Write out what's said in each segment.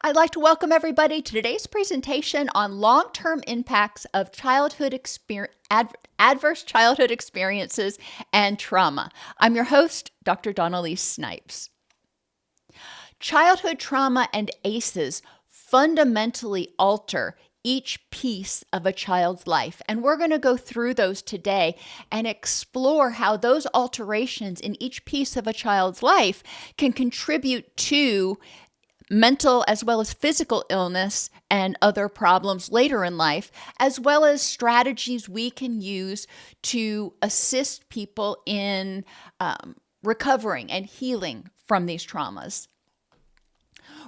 I'd like to welcome everybody to today's presentation on long-term impacts of adverse childhood experiences and trauma. I'm your host, Dr. Dawn-Elise Snipes. Childhood trauma and ACEs fundamentally alter each piece of a child's life, and we're going to go through those today and explore how those alterations in each piece of a child's life can contribute to mental as well as physical illness and other problems later in life, as well as strategies we can use to assist people in recovering and healing from these traumas.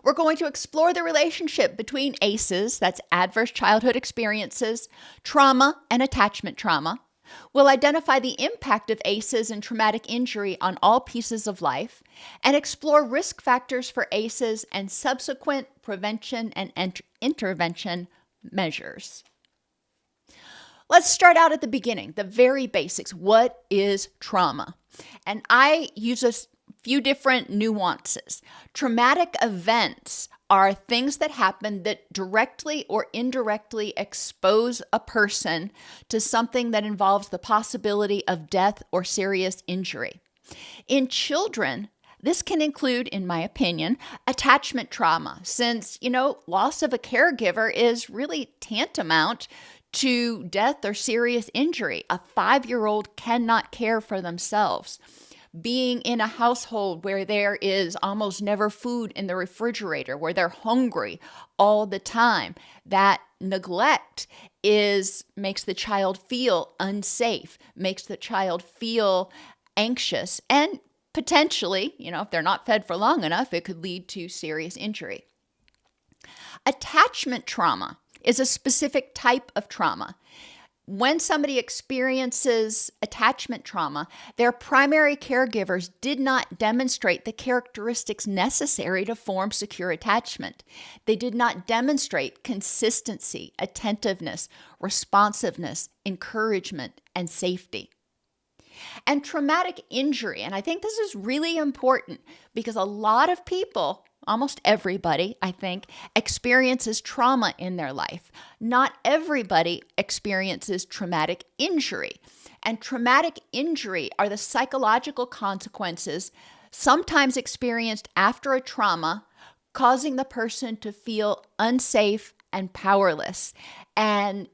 We're going to explore the relationship between ACEs, that's adverse childhood experiences, trauma, and attachment trauma. We'll identify the impact of ACEs and traumatic injury on all pieces of life, and explore risk factors for ACEs and subsequent prevention and intervention measures. Let's start out at the beginning, the very basics. What is trauma? And I use a few different nuances. Traumatic events are things that happen that directly or indirectly expose a person to something that involves the possibility of death or serious injury. In children, this can include, in my opinion, attachment trauma, since, loss of a caregiver is really tantamount to death or serious injury. A 5-year-old cannot care for themselves. Being in a household where there is almost never food in the refrigerator, where they're hungry all the time, that neglect makes the child feel unsafe, makes the child feel anxious, and potentially, if they're not fed for long enough, it could lead to serious injury. Attachment trauma is a specific type of trauma. When somebody experiences attachment trauma, their primary caregivers did not demonstrate the characteristics necessary to form secure attachment. They did not demonstrate consistency, attentiveness, responsiveness, encouragement, and safety. And traumatic injury, and I think this is really important because a lot of people, almost everybody, I think, experiences trauma in their life. Not everybody experiences traumatic injury. And traumatic injury are the psychological consequences, sometimes experienced after a trauma, causing the person to feel unsafe and powerless. And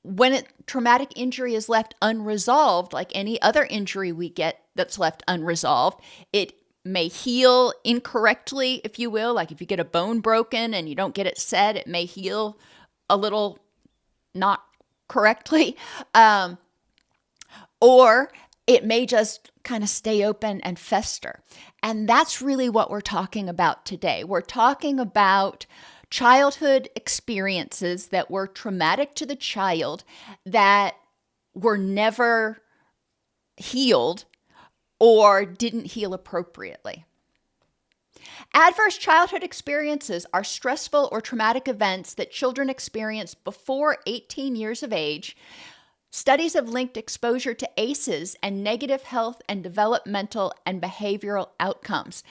when traumatic injury is left unresolved, like any other injury we get that's left unresolved, it may heal incorrectly, if you will. Like if you get a bone broken and you don't get it set, it may heal a little not correctly. Or it may just kind of stay open and fester. And that's really what we're talking about today. We're talking about childhood experiences that were traumatic to the child that were never healed or didn't heal appropriately. Adverse childhood experiences are stressful or traumatic events that children experience before 18 years of age. Studies have linked exposure to ACEs and negative health and developmental and behavioral outcomes.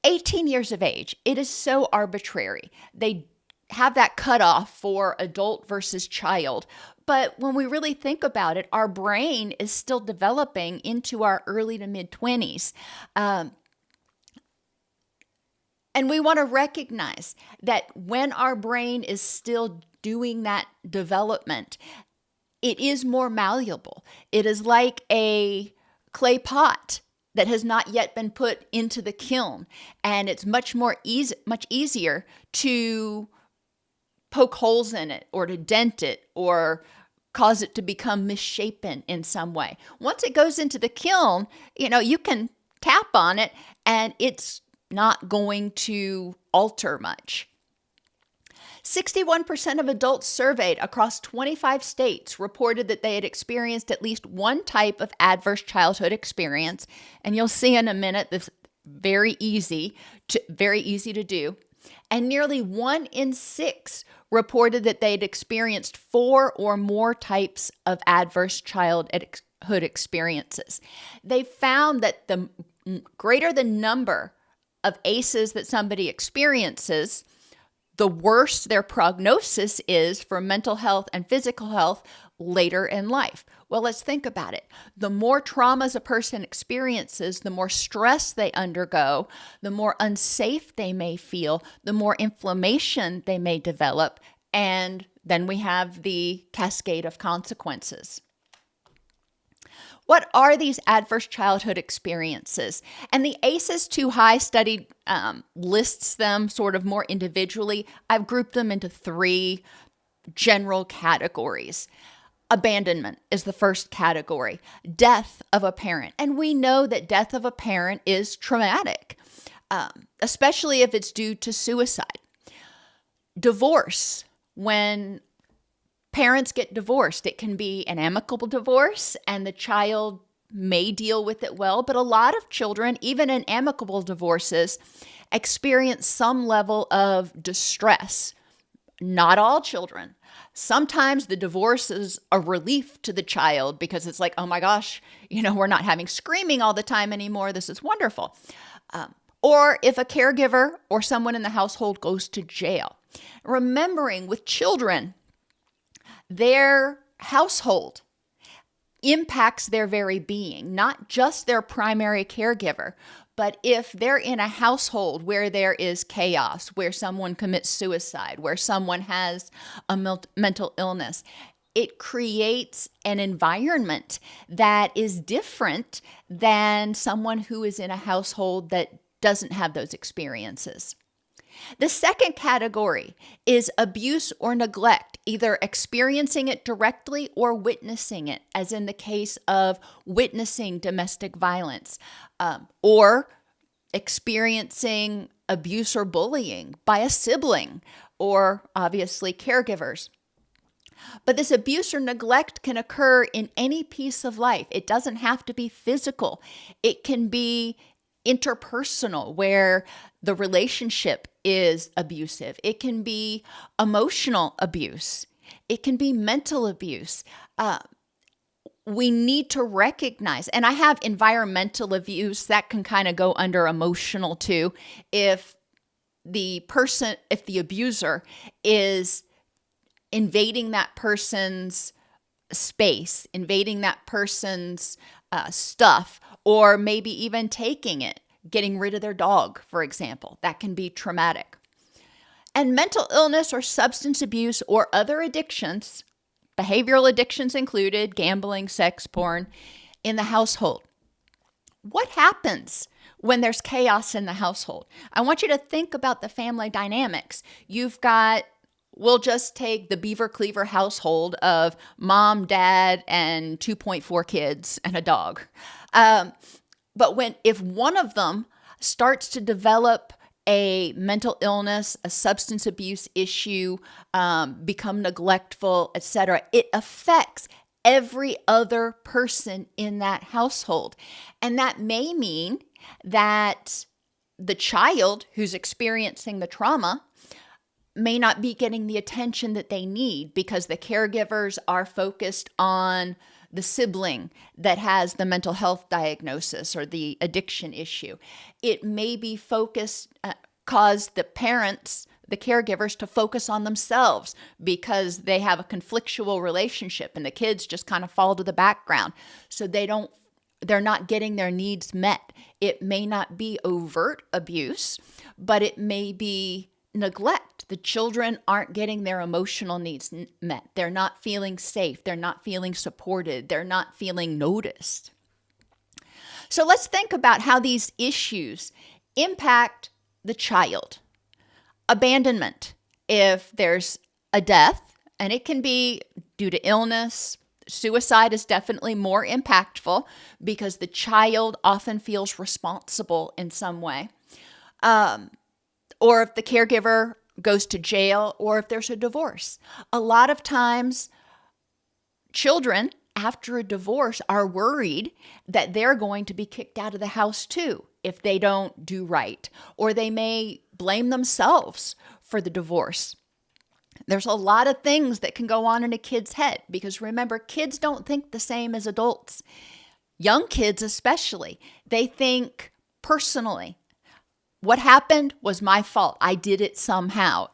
18 years of age, it is so arbitrary. They have that cutoff for adult versus child. But when we really think about it, our brain is still developing into our early to mid-20s. And we want to recognize that when our brain is still doing that development, it is more malleable. It is like a clay pot that has not yet been put into the kiln. And it's much easier to poke holes in it or to dent it or cause it to become misshapen in some way. Once it goes into the kiln, you can tap on it and it's not going to alter much. 61% of adults surveyed across 25 states reported that they had experienced at least one type of adverse childhood experience. And you'll see in a minute, this very easy to do. And nearly 1 in 6 reported that they'd experienced 4 or more types of adverse childhood experiences. They found that the greater the number of ACEs that somebody experiences, the worse their prognosis is for mental health and physical health later in life. Well, let's think about it. The more traumas a person experiences, the more stress they undergo, the more unsafe they may feel, the more inflammation they may develop, and then we have the cascade of consequences. What are these adverse childhood experiences? And the ACEs Too High study lists them sort of more individually. I've grouped them into 3 general categories. Abandonment is the first category. Death of a parent. And we know that death of a parent is traumatic, especially if it's due to suicide. Divorce. When parents get divorced, it can be an amicable divorce and the child may deal with it well, but a lot of children, even in amicable divorces, experience some level of distress. Not all children. Sometimes the divorce is a relief to the child because it's like, oh my gosh, we're not having screaming all the time anymore. This is wonderful. Or if a caregiver or someone in the household goes to jail. Remembering with children, their household impacts their very being, not just their primary caregiver. But if they're in a household where there is chaos, where someone commits suicide, where someone has a mental illness, it creates an environment that is different than someone who is in a household that doesn't have those experiences. The second category is abuse or neglect, either experiencing it directly or witnessing it, as in the case of witnessing domestic violence, or experiencing abuse or bullying by a sibling, or obviously caregivers. But this abuse or neglect can occur in any piece of life. It doesn't have to be physical. It can be interpersonal, where the relationship is abusive. It can be emotional abuse. It can be mental abuse. We need to recognize, and I have environmental abuse that can kind of go under emotional too. If the abuser is invading that person's space, invading that person's stuff, or maybe even taking it, getting rid of their dog, for example, that can be traumatic. And mental illness or substance abuse or other addictions, behavioral addictions included, gambling, sex, porn, in the household. What happens when there's chaos in the household? I want you to think about the family dynamics. We'll just take the Beaver Cleaver household of mom, dad, and 2.4 kids and a dog. But if one of them starts to develop a mental illness, a substance abuse issue, become neglectful, etc., it affects every other person in that household. And that may mean that the child who's experiencing the trauma may not be getting the attention that they need because the caregivers are focused on the sibling that has the mental health diagnosis or the addiction issue. It may be cause the parents, the caregivers, to focus on themselves because they have a conflictual relationship and the kids just kind of fall to the background. So they're not getting their needs met. It may not be overt abuse, but it may be neglect. The children aren't getting their emotional needs met. They're not feeling safe. They're not feeling supported. They're not feeling noticed. So let's think about how these issues impact the child. Abandonment. If there's a death, and it can be due to illness, suicide is definitely more impactful because the child often feels responsible in some way. Or if the caregiver goes to jail, or if there's a divorce. A lot of times, children after a divorce are worried that they're going to be kicked out of the house too if they don't do right, or they may blame themselves for the divorce. There's a lot of things that can go on in a kid's head because remember, kids don't think the same as adults. Young kids especially, they think personally. What happened was my fault. I did it somehow.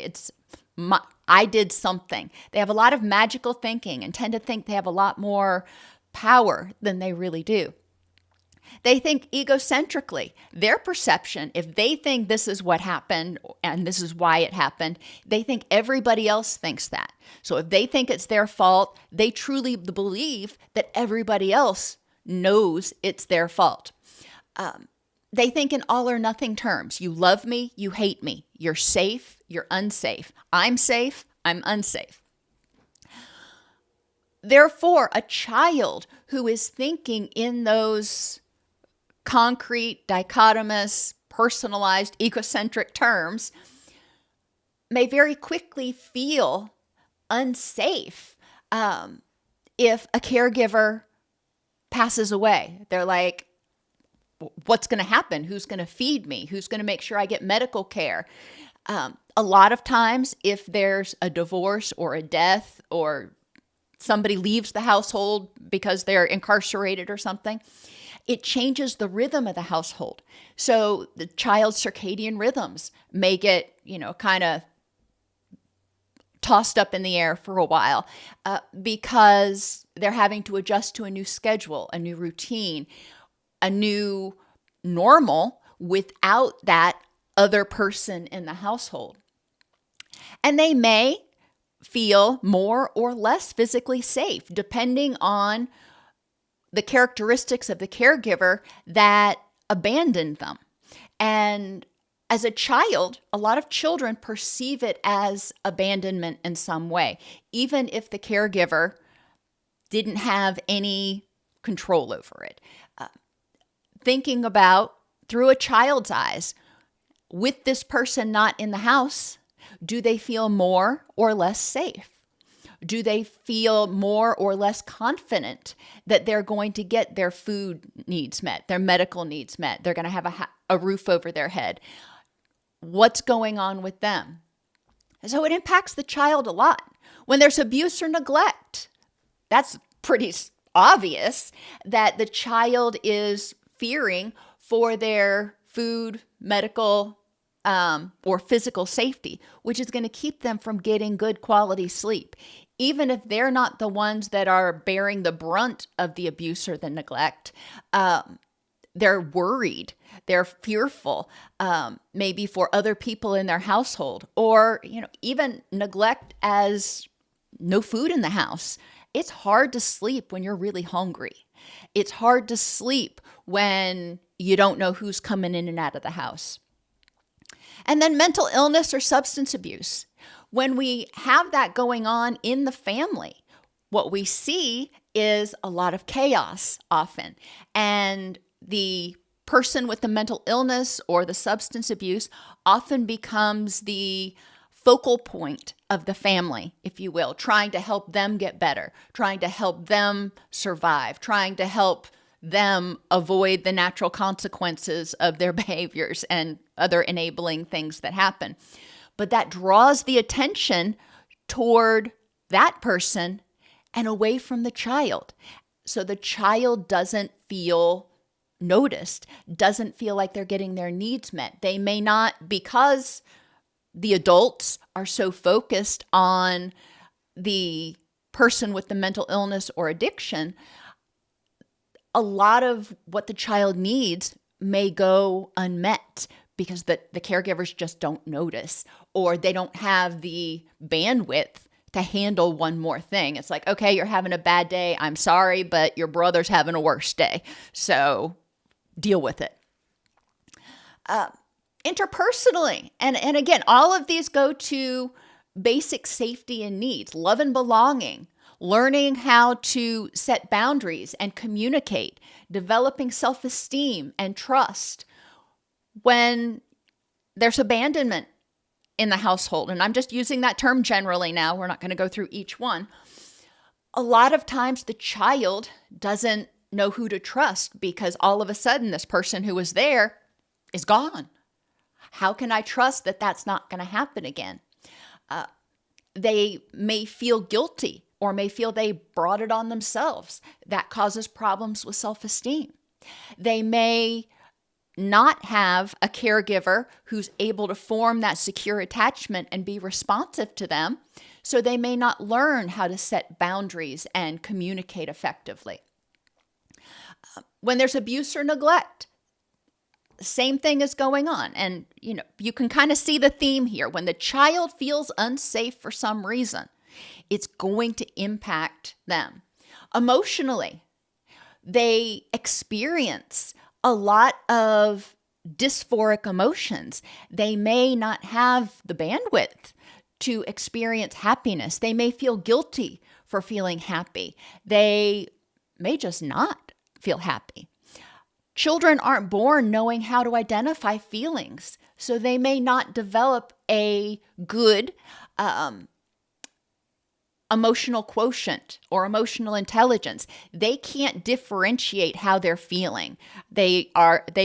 I did something. They have a lot of magical thinking and tend to think they have a lot more power than they really do. They think egocentrically. Their perception, if they think this is what happened and this is why it happened, they think everybody else thinks that. So if they think it's their fault, they truly believe that everybody else knows it's their fault. They think in all or nothing terms. You love me, you hate me. You're safe, you're unsafe. I'm safe, I'm unsafe. Therefore, a child who is thinking in those concrete, dichotomous, personalized, egocentric terms may very quickly feel unsafe if a caregiver passes away. They're like, what's going to happen? Who's going to feed me? Who's going to make sure I get medical care? A lot of times, if there's a divorce or a death or somebody leaves the household because they're incarcerated or something, it changes the rhythm of the household. So the child's circadian rhythms may get, kind of tossed up in the air for a while because they're having to adjust to a new schedule, a new routine, a new normal without that other person in the household. And they may feel more or less physically safe, depending on the characteristics of the caregiver that abandoned them. And as a child, a lot of children perceive it as abandonment in some way, even if the caregiver didn't have any control over it. Thinking about through a child's eyes, with this person not in the house, do they feel more or less safe? Do they feel more or less confident that they're going to get their food needs met, their medical needs met? They're going to have a roof over their head. What's going on with them? So it impacts the child a lot. When there's abuse or neglect, that's pretty obvious that the child is fearing for their food, medical, or physical safety, which is going to keep them from getting good quality sleep. Even if they're not the ones that are bearing the brunt of the abuse or the neglect, they're worried, they're fearful, maybe for other people in their household, or even neglect as no food in the house. It's hard to sleep when you're really hungry. It's hard to sleep when you don't know who's coming in and out of the house. And then mental illness or substance abuse. When we have that going on in the family, what we see is a lot of chaos often. And the person with the mental illness or the substance abuse often becomes the focal point of the family, if you will, trying to help them get better, trying to help them survive, trying to help them avoid the natural consequences of their behaviors and other enabling things that happen. But that draws the attention toward that person and away from the child. So the child doesn't feel noticed, doesn't feel like they're getting their needs met. They may not, because the adults are so focused on the person with the mental illness or addiction, a lot of what the child needs may go unmet because the caregivers just don't notice, or they don't have the bandwidth to handle one more thing. It's like, okay, you're having a bad day. I'm sorry, but your brother's having a worse day. So deal with it. Interpersonally, and again, all of these go to basic safety and needs, love and belonging, learning how to set boundaries and communicate, developing self-esteem and trust. When there's abandonment in the household, and I'm just using that term generally now, we're not going to go through each one. A lot of times the child doesn't know who to trust because all of a sudden this person who was there is gone. How can I trust that that's not going to happen again? They may feel guilty or may feel they brought it on themselves. That causes problems with self-esteem. They may not have a caregiver who's able to form that secure attachment and be responsive to them. So they may not learn how to set boundaries and communicate effectively. When there's abuse or neglect, same thing is going on. And, you can kind of see the theme here. When the child feels unsafe for some reason, it's going to impact them. Emotionally, they experience a lot of dysphoric emotions. They may not have the bandwidth to experience happiness. They may feel guilty for feeling happy. They may just not feel happy. Children aren't born knowing how to identify feelings, so they may not develop a good emotional quotient or emotional intelligence. They can't differentiate how they're feeling. They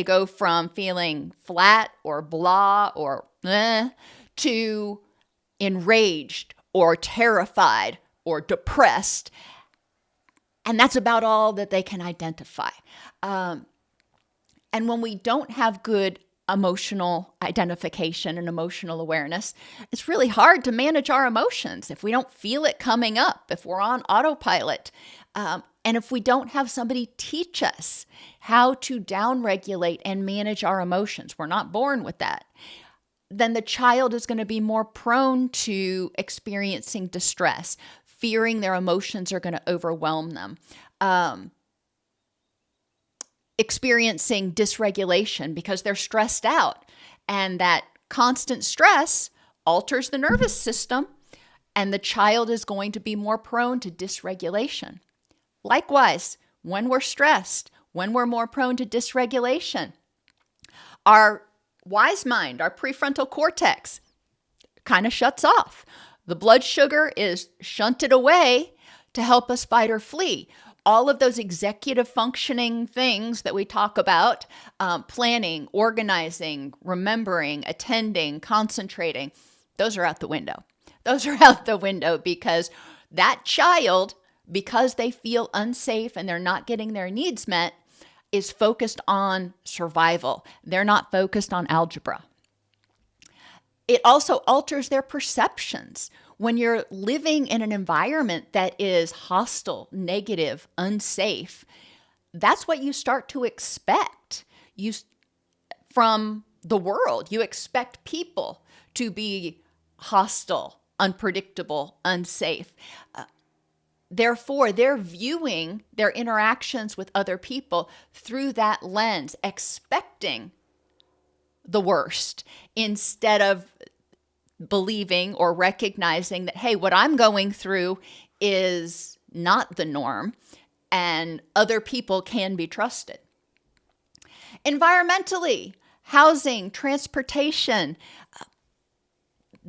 go from feeling flat or blah or to enraged or terrified or depressed. And that's about all that they can identify. And when we don't have good emotional identification and emotional awareness, it's really hard to manage our emotions if we don't feel it coming up, if we're on autopilot, and if we don't have somebody teach us how to downregulate and manage our emotions. We're not born with that. Then the child is going to be more prone to experiencing distress, fearing their emotions are going to overwhelm them, experiencing dysregulation because they're stressed out. And that constant stress alters the nervous system, and the child is going to be more prone to dysregulation. Likewise, when we're stressed, when we're more prone to dysregulation, our wise mind, our prefrontal cortex, kind of shuts off. The blood sugar is shunted away to help us fight or flee. All of those executive functioning things that we talk about, planning, organizing, remembering, attending, concentrating, those are out the window. Those are out the window because that child, because they feel unsafe and they're not getting their needs met, is focused on survival. They're not focused on algebra. It also alters their perceptions. When you're living in an environment that is hostile, negative, unsafe, that's what you start to expect from the world. You expect people to be hostile, unpredictable, unsafe. Therefore, they're viewing their interactions with other people through that lens, expecting the worst instead of believing or recognizing that, hey, what I'm going through is not the norm and other people can be trusted. Environmentally, housing, transportation,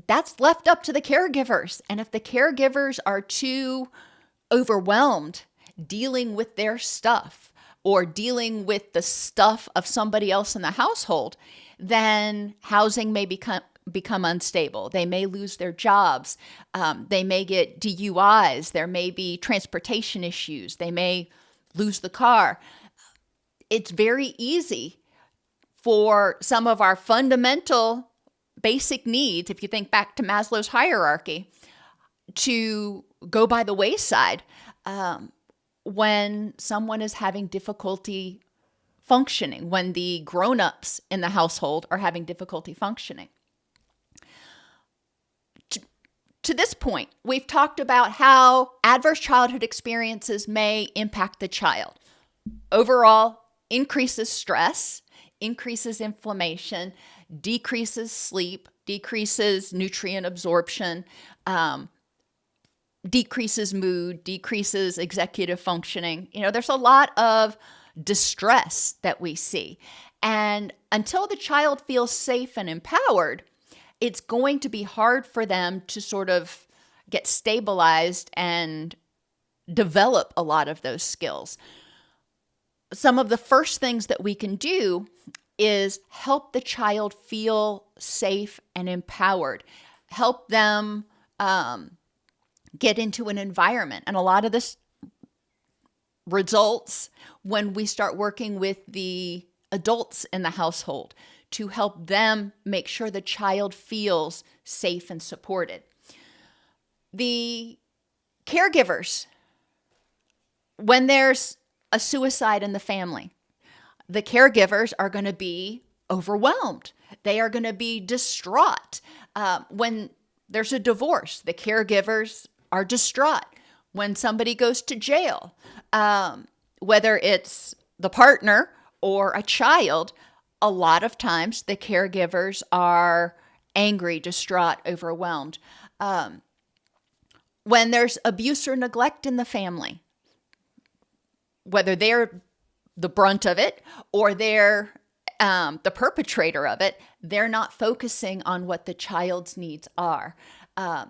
that's left up to the caregivers. And if the caregivers are too overwhelmed dealing with their stuff or dealing with the stuff of somebody else in the household, then housing may become unstable. They may lose their jobs. They may get DUIs. There may be transportation issues. They may lose the car. It's very easy for some of our fundamental basic needs, if you think back to Maslow's hierarchy, to go by the wayside when someone is having difficulty functioning, when the grown-ups in the household are having difficulty functioning. To this point, we've talked about how adverse childhood experiences may impact the child. Overall, increases stress, increases inflammation, decreases sleep, decreases nutrient absorption, decreases mood, decreases executive functioning. There's a lot of distress that we see. And until the child feels safe and empowered, it's going to be hard for them to sort of get stabilized and develop a lot of those skills. Some of the first things that we can do is help the child feel safe and empowered, help them get into an environment. And a lot of this results when we start working with the adults in the household to help them make sure the child feels safe and supported. The caregivers, when there's a suicide in the family, the caregivers are going to be overwhelmed. They are going to be distraught. When there's a divorce, the caregivers are distraught. When somebody goes to jail, whether it's the partner or a child, a lot of times the caregivers are angry, distraught, overwhelmed. When there's abuse or neglect in the family, whether they're the brunt of it or they're the perpetrator of it, they're not focusing on what the child's needs are.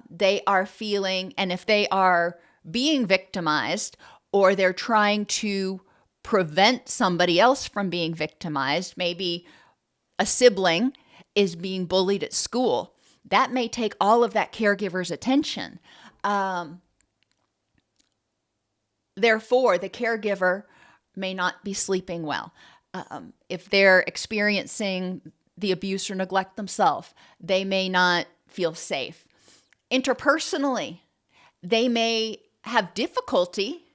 They are feeling, and if they are being victimized or they're trying to prevent somebody else from being victimized, maybe a sibling is being bullied at school, that may take all of that caregiver's attention. Therefore, the caregiver may not be sleeping well. If they're experiencing the abuse or neglect themselves, they may not feel safe. Interpersonally, they may have difficulty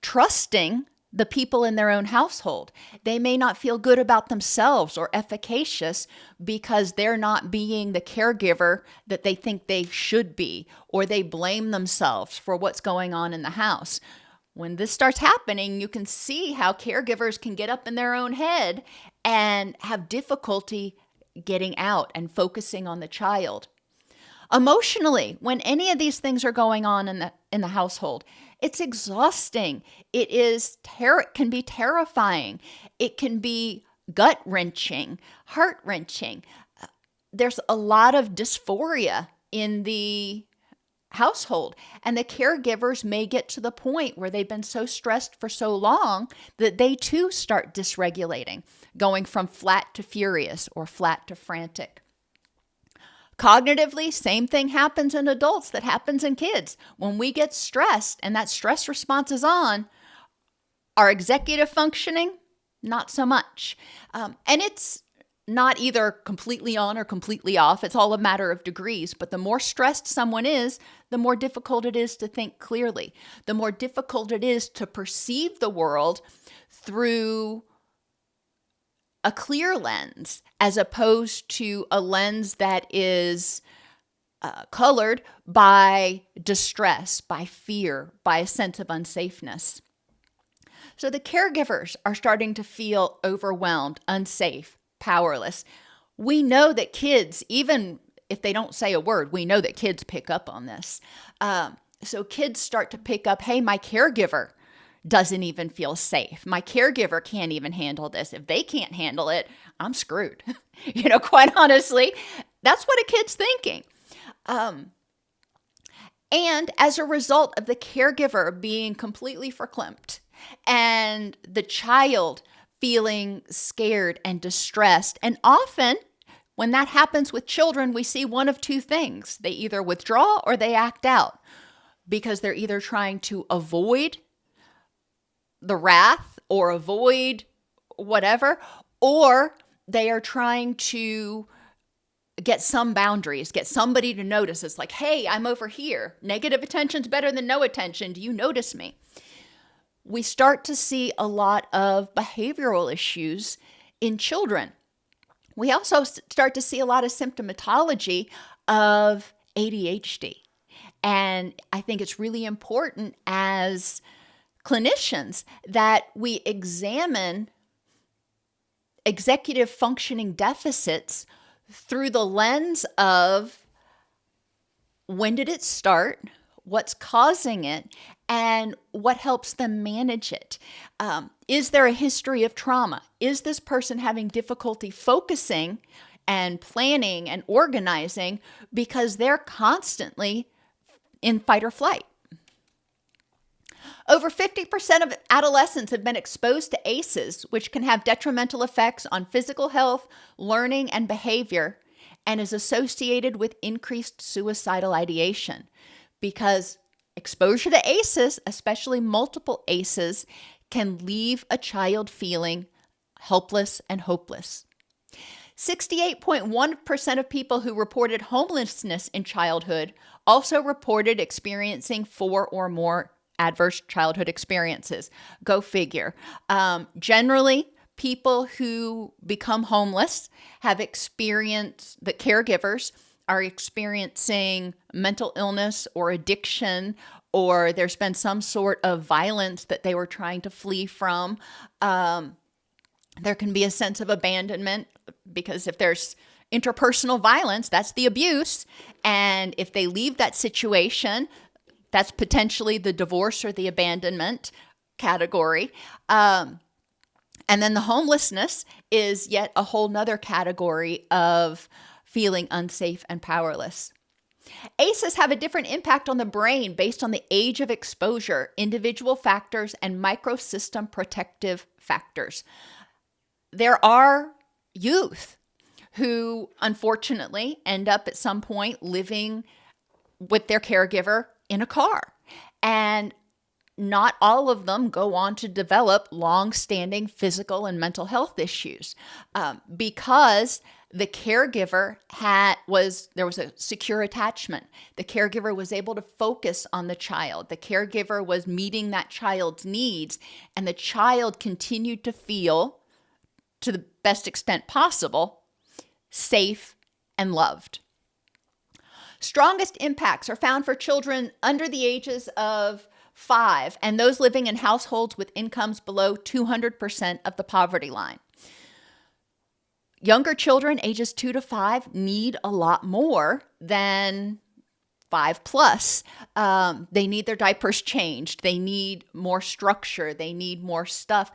trusting the people in their own household. They may not feel good about themselves or efficacious because they're not being the caregiver that they think they should be, or they blame themselves for what's going on in the house. When this starts happening, you can see how caregivers can get up in their own head and have difficulty getting out and focusing on the child. Emotionally, when any of these things are going on in the household, it's exhausting. It can be terrifying. It can be gut-wrenching, heart-wrenching. There's a lot of dysphoria in the household, and the caregivers may get to the point where they've been so stressed for so long that they too start dysregulating, going from flat to furious or flat to frantic. Cognitively, same thing happens in adults that happens in kids. When we get stressed and that stress response is on, our executive functioning, not so much. And it's not either completely on or completely off. It's all a matter of degrees. But the more stressed someone is, the more difficult it is to think clearly. The more difficult it is to perceive the world through a clear lens, as opposed to a lens that is colored by distress, by fear, by a sense of unsafeness. So the caregivers are starting to feel overwhelmed, unsafe, powerless. We know that kids, even if they don't say a word, we know that kids pick up on this. So kids start to pick up, hey, my caregiver doesn't even feel safe. My caregiver can't even handle this. If they can't handle it, I'm screwed. Quite honestly, that's what a kid's thinking. And as a result of the caregiver being completely verklempt and the child feeling scared and distressed, and often when that happens with children, we see one of two things. They either withdraw or they act out because they're either trying to avoid the wrath or avoid whatever, or they are trying to get some boundaries, get somebody to notice. It's like, hey, I'm over here. Negative attention's better than no attention. Do you notice me? We start to see a lot of behavioral issues in children. We also start to see a lot of symptomatology of ADHD. And I think it's really important as clinicians that we examine executive functioning deficits through the lens of when did it start, what's causing it, and what helps them manage it. Is there a history of trauma? Is this person having difficulty focusing and planning and organizing because they're constantly in fight or flight? Over 50% of adolescents have been exposed to ACEs, which can have detrimental effects on physical health, learning, and behavior, and is associated with increased suicidal ideation. Because exposure to ACEs, especially multiple ACEs, can leave a child feeling helpless, and hopeless. 68.1% of people who reported homelessness in childhood also reported experiencing 4 or more adverse childhood experiences. Go figure. Generally, people who become homeless have experienced, the caregivers are experiencing mental illness or addiction, or there's been some sort of violence that they were trying to flee from. There can be a sense of abandonment, because if there's interpersonal violence, that's the abuse. And if they leave that situation, that's potentially the divorce or the abandonment category. And then the homelessness is yet a whole nother category of feeling unsafe and powerless. ACEs have a different impact on the brain based on the age of exposure, individual factors, and microsystem protective factors. There are youth who unfortunately end up at some point living with their caregiver in a car. And not all of them go on to develop long-standing physical and mental health issues because the caregiver there was a secure attachment. The caregiver was able to focus on the child. The caregiver was meeting that child's needs, and the child continued to feel, to the best extent possible, safe and loved. Strongest impacts are found for children under the ages of 5 and those living in households with incomes below 200% of the poverty line. Younger children, ages 2 to 5, need a lot more than 5 plus. They need their diapers changed. They need more structure. They need more stuff.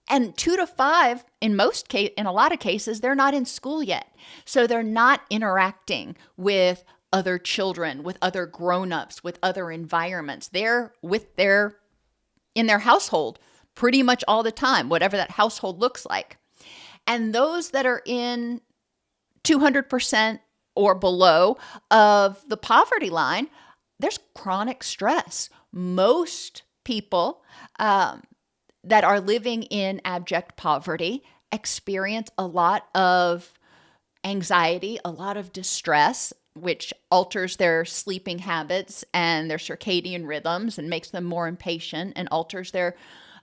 And 2 to 5, in a lot of cases, they're not in school yet. So they're not interacting with other children, with other grown-ups, with other environments. They're in their household pretty much all the time, whatever that household looks like. And those that are in 200% or below of the poverty line, there's chronic stress. Most people that are living in abject poverty experience a lot of anxiety, a lot of distress, which alters their sleeping habits and their circadian rhythms and makes them more impatient and alters their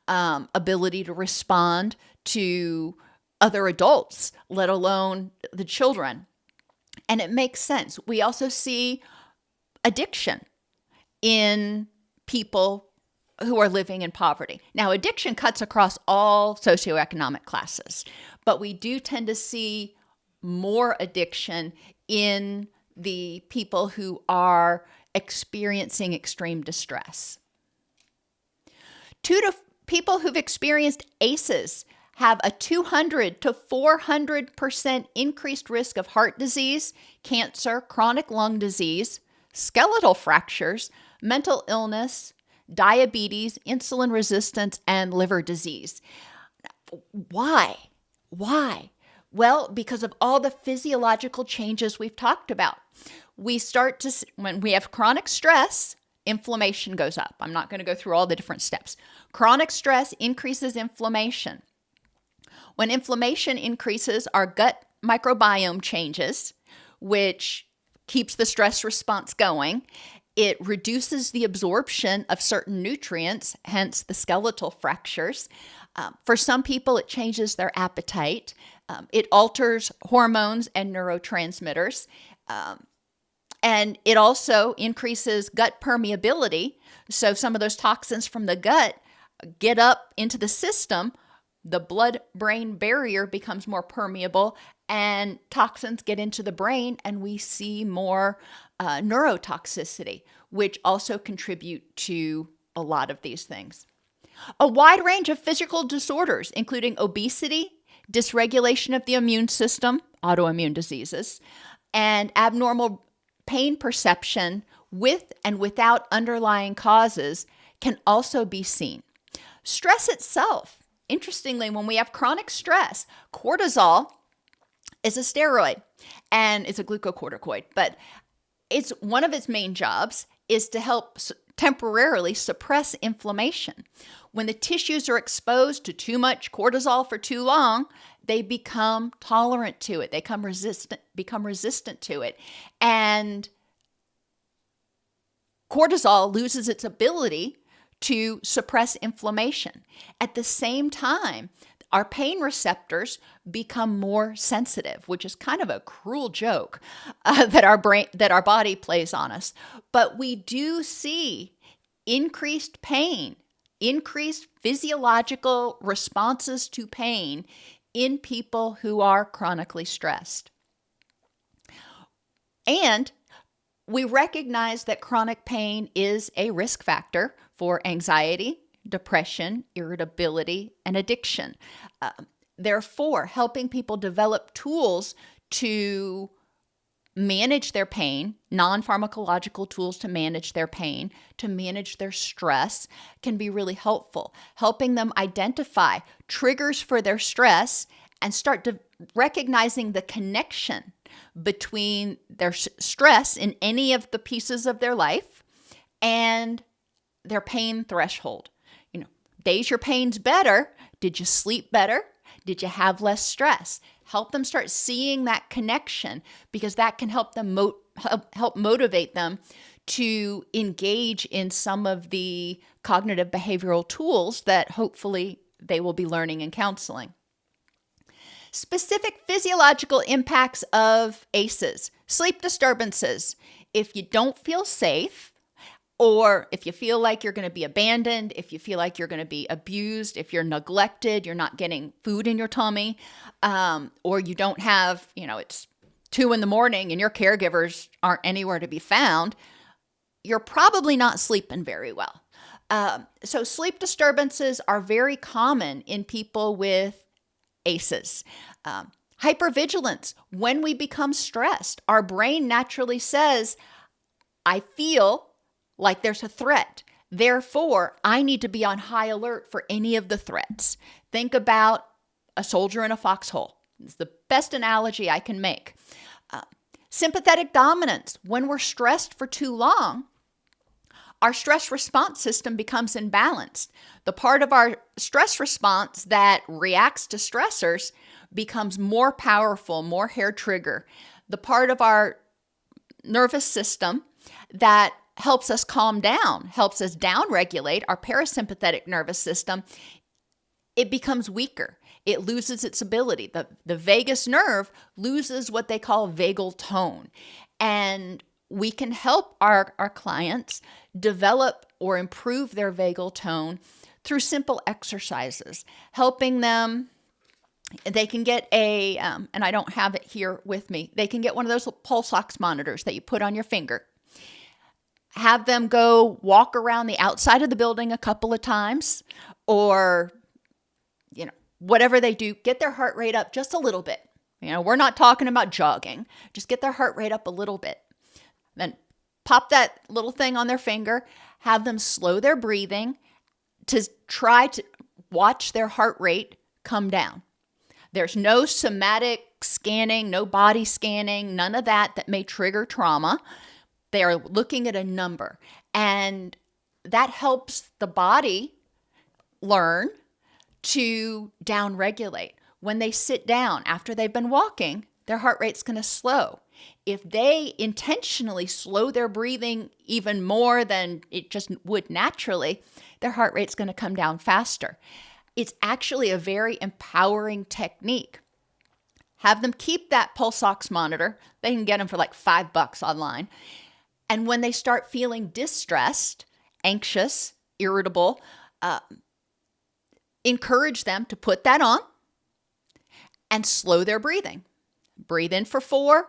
ability to respond to other adults, let alone the children. And it makes sense. We also see addiction in people who are living in poverty. Now, addiction cuts across all socioeconomic classes, but we do tend to see more addiction in the people who are experiencing extreme distress. People who've experienced ACEs have a 200 to 400% increased risk of heart disease, cancer, chronic lung disease, skeletal fractures, mental illness, diabetes, insulin resistance, and liver disease. Why? Well, because of all the physiological changes we've talked about. When we have chronic stress, inflammation goes up. I'm not going to go through all the different steps. Chronic stress increases inflammation. When inflammation increases, our gut microbiome changes, which keeps the stress response going. It reduces the absorption of certain nutrients, hence the skeletal fractures. For some people, it changes their appetite. It alters hormones and neurotransmitters. And it also increases gut permeability. So some of those toxins from the gut get up into the system. The blood-brain barrier becomes more permeable, and toxins get into the brain, and we see more neurotoxicity, which also contribute to a lot of these things. A wide range of physical disorders, including obesity, dysregulation of the immune system, autoimmune diseases, and abnormal pain perception with and without underlying causes can also be seen. Stress itself, interestingly, when we have chronic stress, cortisol is a steroid and it's a glucocorticoid, but one of its main jobs is to help temporarily suppress inflammation. When the tissues are exposed to too much cortisol for too long, they become tolerant to it. They become resistant to it. And cortisol loses its ability to suppress inflammation. At the same time, our pain receptors become more sensitive, which is kind of a cruel joke that our body plays on us. But we do see increased pain, increased physiological responses to pain in people who are chronically stressed. And we recognize that chronic pain is a risk factor for anxiety, depression, irritability, and addiction. Therefore, helping people develop tools to manage their pain, non-pharmacological tools to manage their pain, to manage their stress, can be really helpful. Helping them identify triggers for their stress and start recognizing the connection between their stress in any of the pieces of their life and their pain threshold. Days your pain's better. Did you sleep better? Did you have less stress? Help them start seeing that connection, because that can help them help motivate them to engage in some of the cognitive behavioral tools that hopefully they will be learning in counseling. Specific physiological impacts of ACEs, sleep disturbances. If you don't feel safe, or if you feel like you're going to be abandoned, if you feel like you're going to be abused, if you're neglected, you're not getting food in your tummy, or you don't have, it's 2 a.m. and your caregivers aren't anywhere to be found, you're probably not sleeping very well. So sleep disturbances are very common in people with ACEs. Hypervigilance. When we become stressed, our brain naturally says, I feel like there's a threat. Therefore, I need to be on high alert for any of the threats. Think about a soldier in a foxhole. It's the best analogy I can make. Sympathetic dominance. When we're stressed for too long, our stress response system becomes imbalanced. The part of our stress response that reacts to stressors becomes more powerful, more hair trigger. The part of our nervous system that helps us calm down, helps us downregulate our parasympathetic nervous system, it becomes weaker. It loses its ability. The vagus nerve loses what they call vagal tone. And we can help our clients develop or improve their vagal tone through simple exercises, helping them. They can get and I don't have it here with me, they can get one of those pulse ox monitors that you put on your finger. Have them go walk around the outside of the building a couple of times, or, whatever they do, get their heart rate up just a little bit. We're not talking about jogging. Just get their heart rate up a little bit. Then pop that little thing on their finger, have them slow their breathing to try to watch their heart rate come down. There's no somatic scanning, no body scanning, none of that may trigger trauma. They are looking at a number, and that helps the body learn to downregulate. When they sit down after they've been walking, their heart rate's going to slow. If they intentionally slow their breathing even more than it just would naturally, their heart rate's going to come down faster. It's actually a very empowering technique. Have them keep that pulse ox monitor. They can get them for like $5 online. And when they start feeling distressed, anxious, irritable, encourage them to put that on and slow their breathing. Breathe in for 4,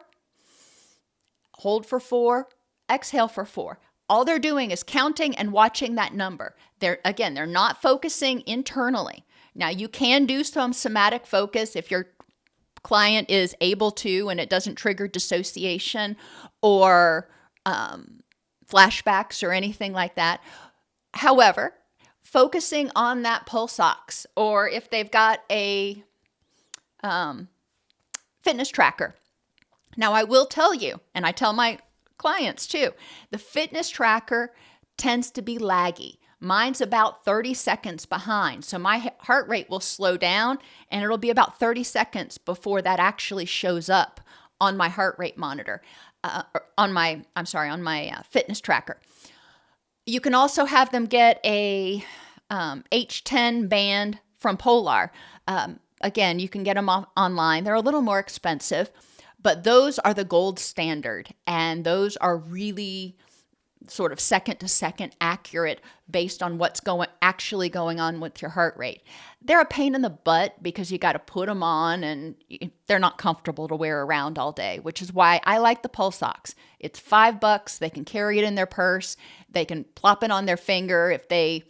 hold for 4, exhale for 4. All they're doing is counting and watching that number. They're not focusing internally. Now, you can do some somatic focus if your client is able to and it doesn't trigger dissociation or flashbacks or anything like that. However, focusing on that pulse ox, or if they've got a fitness tracker. Now, I will tell you, and I tell my clients too, the fitness tracker tends to be laggy. Mine's about 30 seconds behind. So my heart rate will slow down and it'll be about 30 seconds before that actually shows up on my heart rate monitor, on my fitness tracker. You can also have them get a H10 band from Polar. Again, you can get them online. They're a little more expensive, but those are the gold standard. And those are really sort of second to second accurate based on what's actually going on with your heart rate. They're a pain in the butt because you got to put them on and they're not comfortable to wear around all day, which is why I like the Pulse Ox. It's $5. They can carry it in their purse. They can plop it on their finger. If they,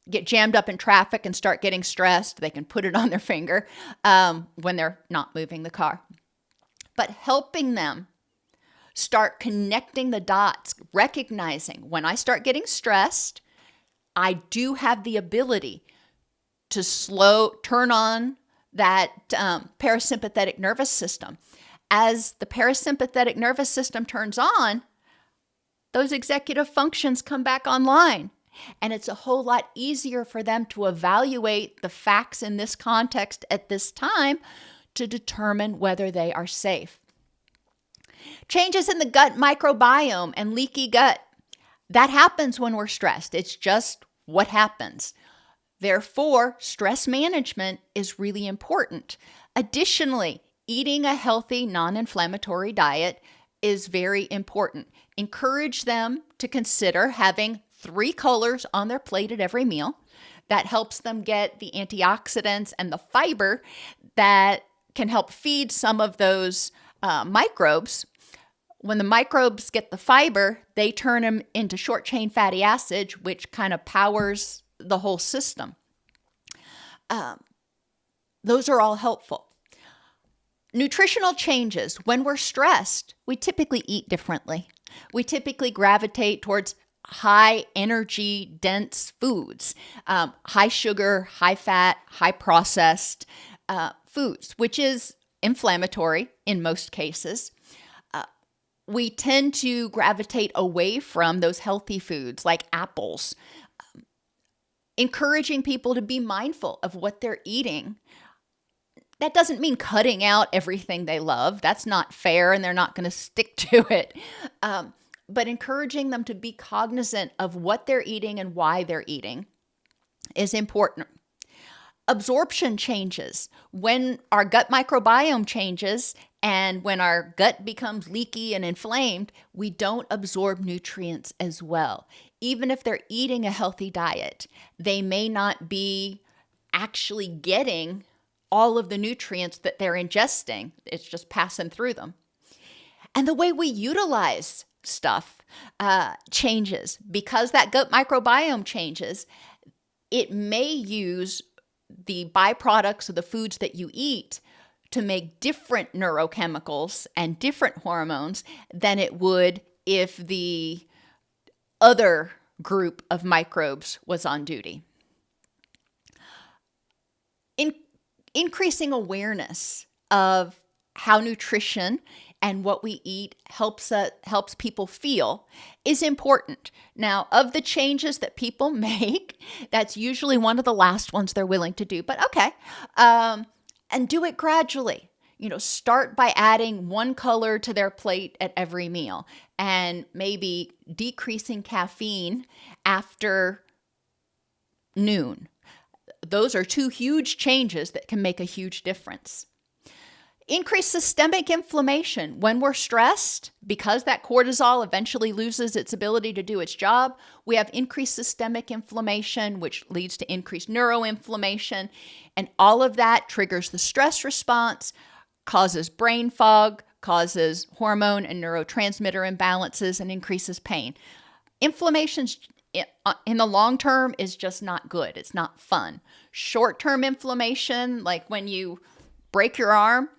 get jammed up in traffic and start getting stressed, they can put it on their finger when they're not moving the car. But helping them start connecting the dots, recognizing when I start getting stressed, I do have the ability to turn on that parasympathetic nervous system. As the parasympathetic nervous system turns on, those executive functions come back online. And it's a whole lot easier for them to evaluate the facts in this context at this time to determine whether they are safe. Changes in the gut microbiome and leaky gut. That happens when we're stressed. It's just what happens. Therefore, stress management is really important. Additionally, eating a healthy, non-inflammatory diet is very important. Encourage them to consider having 3 colors on their plate at every meal. That helps them get the antioxidants and the fiber that can help feed some of those microbes. When the microbes get the fiber, they turn them into short-chain fatty acids, which kind of powers the whole system. Those are all helpful. Nutritional changes. When we're stressed, we typically eat differently. We typically gravitate towards high energy, dense foods, high sugar, high fat, high processed foods, which is inflammatory in most cases. We tend to gravitate away from those healthy foods like apples. Encouraging people to be mindful of what they're eating. That doesn't mean cutting out everything they love. That's not fair, and they're not going to stick to it. But encouraging them to be cognizant of what they're eating and why they're eating is important. Absorption changes. When our gut microbiome changes and when our gut becomes leaky and inflamed, we don't absorb nutrients as well. Even if they're eating a healthy diet, they may not be actually getting all of the nutrients that they're ingesting. It's just passing through them. And the way we utilize stuff changes. Because that gut microbiome changes, it may use the byproducts of the foods that you eat to make different neurochemicals and different hormones than it would if the other group of microbes was on duty. Increasing awareness of how nutrition and what we eat helps people feel is important. Now, of the changes that people make, that's usually one of the last ones they're willing to do, but okay. And do it gradually. Start by adding 1 color to their plate at every meal and maybe decreasing caffeine after noon. Those are 2 huge changes that can make a huge difference. Increased systemic inflammation. When we're stressed, because that cortisol eventually loses its ability to do its job, we have increased systemic inflammation, which leads to increased neuroinflammation. And all of that triggers the stress response, causes brain fog, causes hormone and neurotransmitter imbalances, and increases pain. Inflammation in the long term is just not good. It's not fun. Short-term inflammation, like when you break your arm,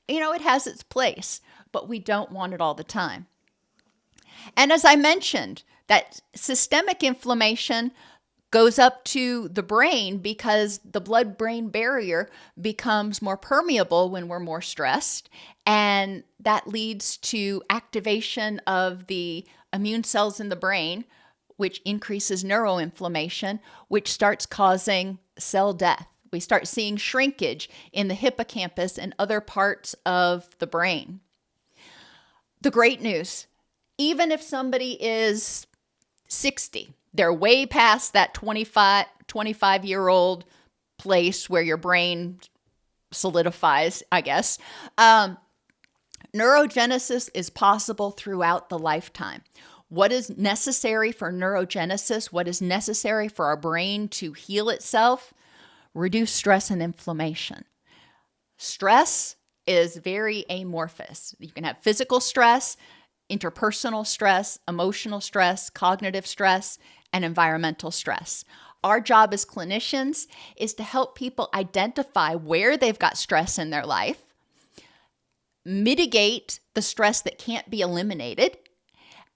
it has its place, but we don't want it all the time. And as I mentioned, that systemic inflammation goes up to the brain because the blood-brain barrier becomes more permeable when we're more stressed, And that leads to activation of the immune cells in the brain, which increases neuroinflammation, which starts causing cell death. We start seeing shrinkage in the hippocampus and other parts of the brain. The great news, even if somebody is 60, they're way past that 25-year-old place where your brain solidifies, I guess. Neurogenesis is possible throughout the lifetime. What is necessary for neurogenesis? What is necessary for our brain to heal itself? Reduce stress and inflammation. Stress is very amorphous. You can have physical stress, interpersonal stress, emotional stress, cognitive stress, and environmental stress. Our job as clinicians is to help people identify where they've got stress in their life, mitigate the stress that can't be eliminated,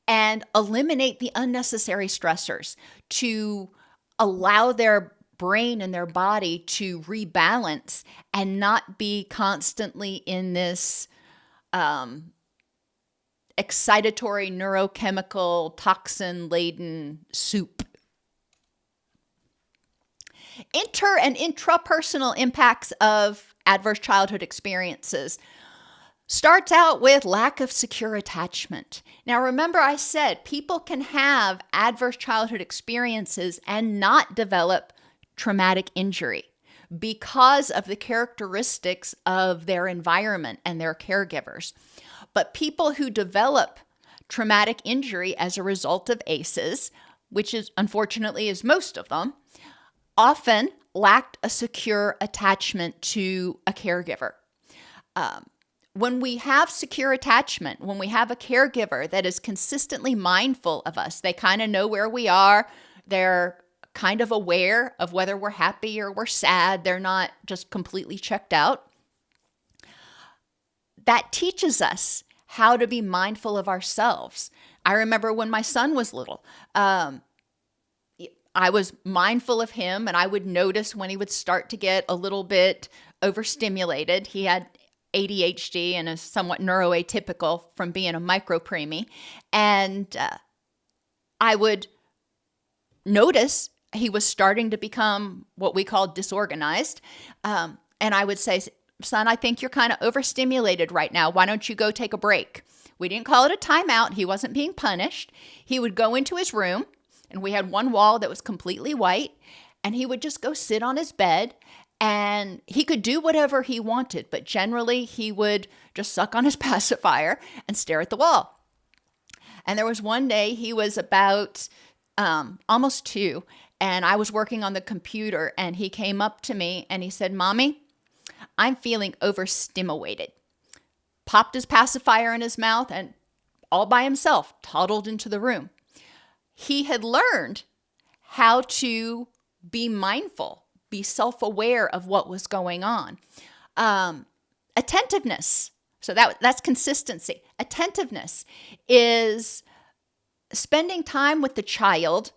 and eliminate the unnecessary stressors to allow their brain and their body to rebalance and not be constantly in this excitatory neurochemical toxin-laden soup. Inter- and intrapersonal impacts of adverse childhood experiences starts out with lack of secure attachment. Now, remember I said people can have adverse childhood experiences and not develop traumatic injury because of the characteristics of their environment and their caregivers. But people who develop traumatic injury as a result of ACEs, which is unfortunately is most of them, often lacked a secure attachment to a caregiver. When we have secure attachment, when we have a caregiver that is consistently mindful of us, they kind of know where we are, they're kind of aware of whether we're happy or we're sad, they're not just completely checked out. That teaches us how to be mindful of ourselves. I remember when my son was little, I was mindful of him, and I would notice when he would start to get a little bit overstimulated. He had ADHD and is somewhat neuroatypical from being a micropreemie. And I would notice he was starting to become what we call disorganized. And I would say, son, I think you're kind of overstimulated right now. Why don't you go take a break? We didn't call it a timeout. He wasn't being punished. He would go into his room, and we had one wall that was completely white, and he would just go sit on his bed, and he could do whatever he wanted, but generally he would just suck on his pacifier and stare at the wall. And there was one day he was about almost 2, and I was working on the computer, and he came up to me and he said, Mommy, I'm feeling overstimulated. Popped his pacifier in his mouth and all by himself toddled into the room. He had learned how to be mindful, be self-aware of what was going on. Attentiveness. So that's consistency. Attentiveness is spending time with the child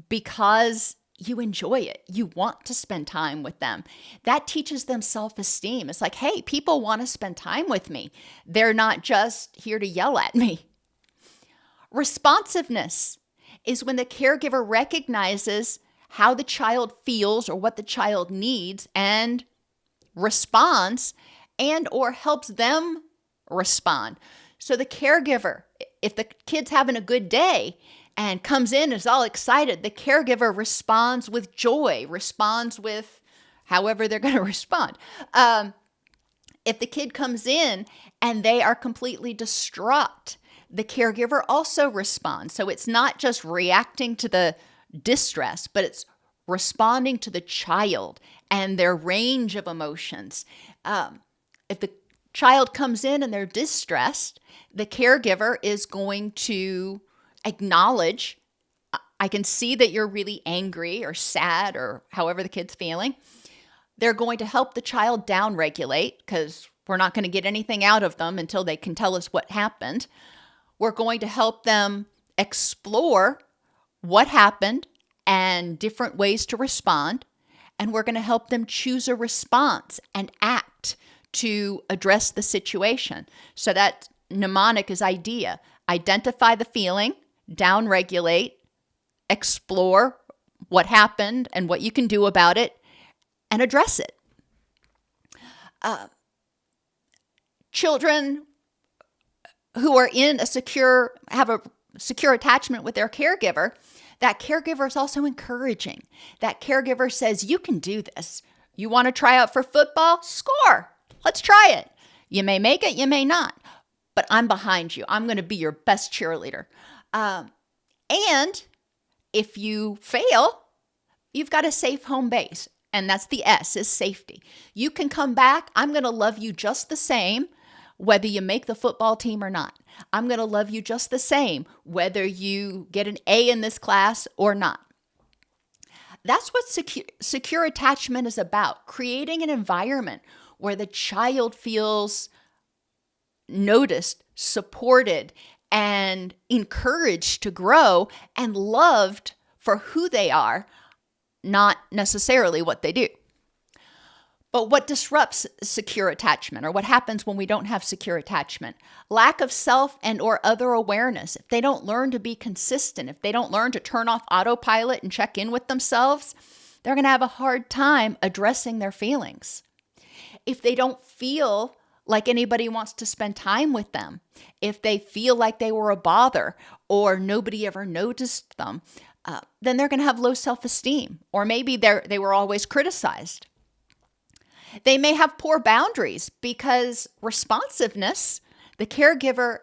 because you enjoy it. You want to spend time with them. That teaches them self-esteem. It's like, hey, people want to spend time with me. They're not just here to yell at me. Responsiveness is when the caregiver recognizes how the child feels or what the child needs and responds and or helps them respond. So the caregiver, if the kid's having a good day and comes in and is all excited, the caregiver responds with joy, responds with however they're going to respond. If the kid comes in and they are completely distraught, the caregiver also responds. So it's not just reacting to the distress, but it's responding to the child and their range of emotions. If the child comes in and they're distressed, the caregiver is going to acknowledge, I can see that you're really angry or sad or however the kid's feeling. They're going to help the child downregulate because we're not going to get anything out of them until they can tell us what happened. We're going to help them explore what happened and different ways to respond. And we're going to help them choose a response and act to address the situation. So that mnemonic is IDEA. Identify the feeling, downregulate, explore what happened and what you can do about it, and address it. Children who are have a secure attachment with their caregiver, that caregiver is also encouraging. That caregiver says, you can do this. You want to try out for football? Score. Let's try it. You may make it, you may not, but I'm behind you. I'm going to be your best cheerleader. And if you fail, you've got a safe home base. And that's the S, is safety. You can come back. I'm going to love you just the same, whether you make the football team or not. I'm going to love you just the same, whether you get an A in this class or not. That's what secure attachment is about, creating an environment where the child feels noticed, supported, and encouraged to grow and loved for who they are, not necessarily what they do. But what disrupts secure attachment, or what happens when we don't have secure attachment? Lack of self and or other awareness. If they don't learn to be consistent, if they don't learn to turn off autopilot and check in with themselves, they're going to have a hard time addressing their feelings. If they don't feel like anybody wants to spend time with them, if they feel like they were a bother or nobody ever noticed them, then they're going to have low self-esteem, or maybe they were always criticized. They may have poor boundaries because responsiveness, the caregiver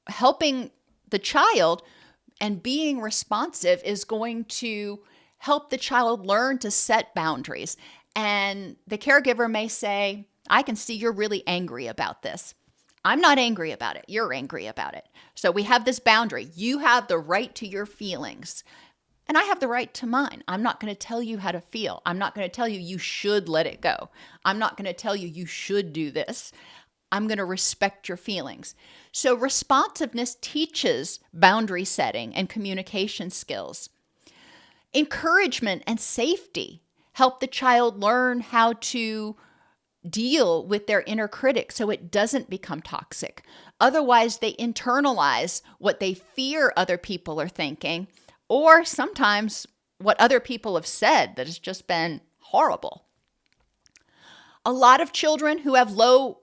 helping the child and being responsive, is going to help the child learn to set boundaries. And the caregiver may say, I can see you're really angry about this. I'm not angry about it. You're angry about it. So we have this boundary. You have the right to your feelings, and I have the right to mine. I'm not going to tell you how to feel. I'm not going to tell you you should let it go. I'm not going to tell you you should do this. I'm going to respect your feelings. So responsiveness teaches boundary setting and communication skills. Encouragement and safety help the child learn how to deal with their inner critic so it doesn't become toxic. Otherwise, they internalize what they fear other people are thinking, or sometimes what other people have said that has just been horrible. A lot of children who have low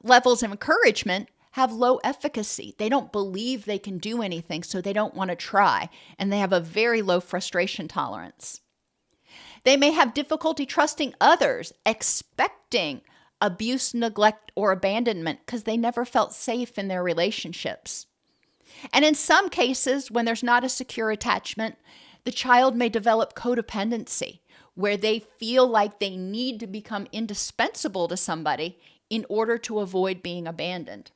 levels of encouragement have low efficacy. They don't believe they can do anything, so they don't want to try, and they have a very low frustration tolerance. They may have difficulty trusting others, expecting abuse, neglect, or abandonment because they never felt safe in their relationships. And in some cases, when there's not a secure attachment, the child may develop codependency, where they feel like they need to become indispensable to somebody in order to avoid being abandoned.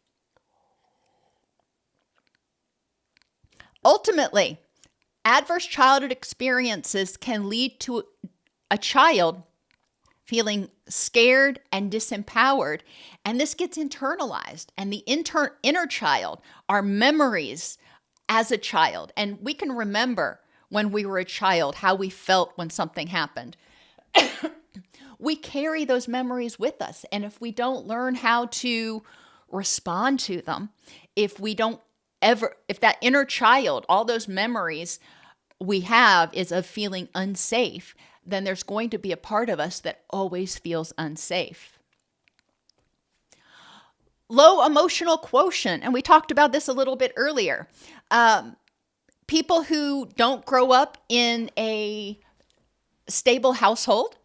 Ultimately, adverse childhood experiences can lead to a child feeling scared and disempowered, and this gets internalized. And the inner child, our memories as a child, and we can remember when we were a child how we felt when something happened. We carry those memories with us, and if we don't learn how to respond to them, if that inner child, all those memories we have is of feeling unsafe, then there's going to be a part of us that always feels unsafe. Low emotional quotient, and we talked about this a little bit earlier. People who don't grow up in a stable household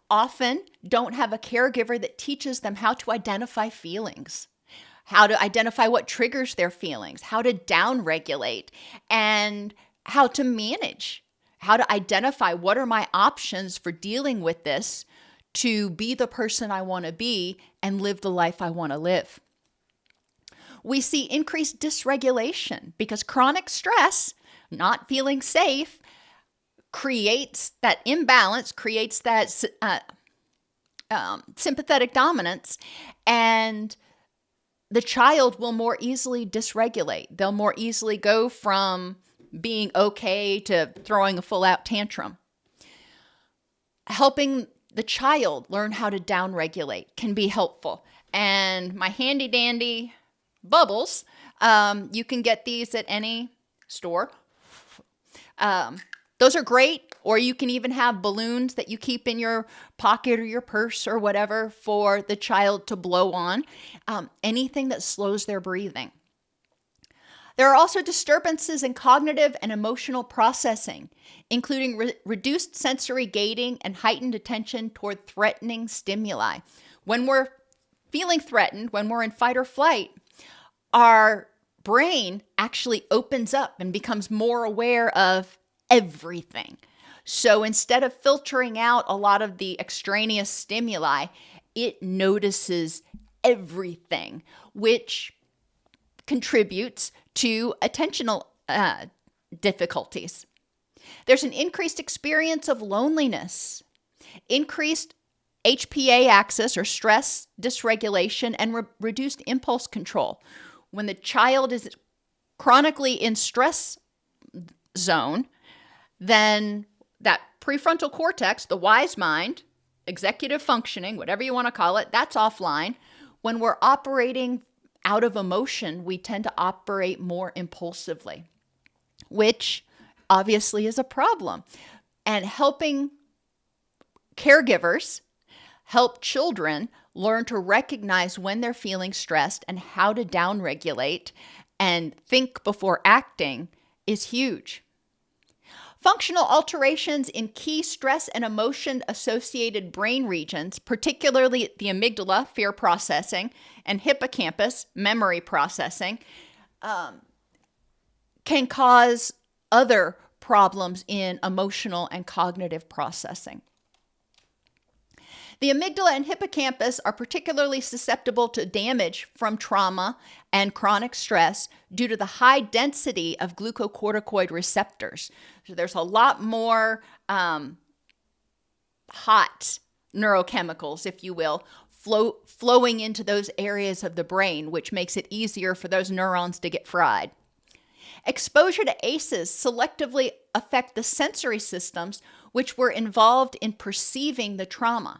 often don't have a caregiver that teaches them how to identify feelings, how to identify what triggers their feelings, how to downregulate, and how to manage, how to identify what are my options for dealing with this to be the person I want to be and live the life I want to live. We see increased dysregulation because chronic stress, not feeling safe, creates that imbalance, creates that sympathetic dominance, and the child will more easily dysregulate. They'll more easily go from being okay to throwing a full-out tantrum. Helping the child learn how to downregulate can be helpful. And my handy dandy bubbles, you can get these at any store. Those are great, or you can even have balloons that you keep in your pocket or your purse or whatever for the child to blow on. Anything that slows their breathing. There are also disturbances in cognitive and emotional processing, including reduced sensory gating and heightened attention toward threatening stimuli. When we're feeling threatened, when we're in fight or flight, our brain actually opens up and becomes more aware of everything. So instead of filtering out a lot of the extraneous stimuli, it notices everything, which contributes to attentional difficulties. There's an increased experience of loneliness, increased HPA axis or stress dysregulation, and reduced impulse control. When the child is chronically in stress zone, then that prefrontal cortex, the wise mind, executive functioning, whatever you want to call it, that's offline. When we're operating out of emotion, we tend to operate more impulsively, which obviously is a problem. And helping caregivers help children learn to recognize when they're feeling stressed and how to downregulate and think before acting is huge. Functional alterations in key stress and emotion-associated brain regions, particularly the amygdala, fear processing, and hippocampus, memory processing, can cause other problems in emotional and cognitive processing. The amygdala and hippocampus are particularly susceptible to damage from trauma and chronic stress due to the high density of glucocorticoid receptors. So there's a lot more hot neurochemicals, if you will, flowing into those areas of the brain, which makes it easier for those neurons to get fried. Exposure to ACEs selectively affect the sensory systems which were involved in perceiving the trauma.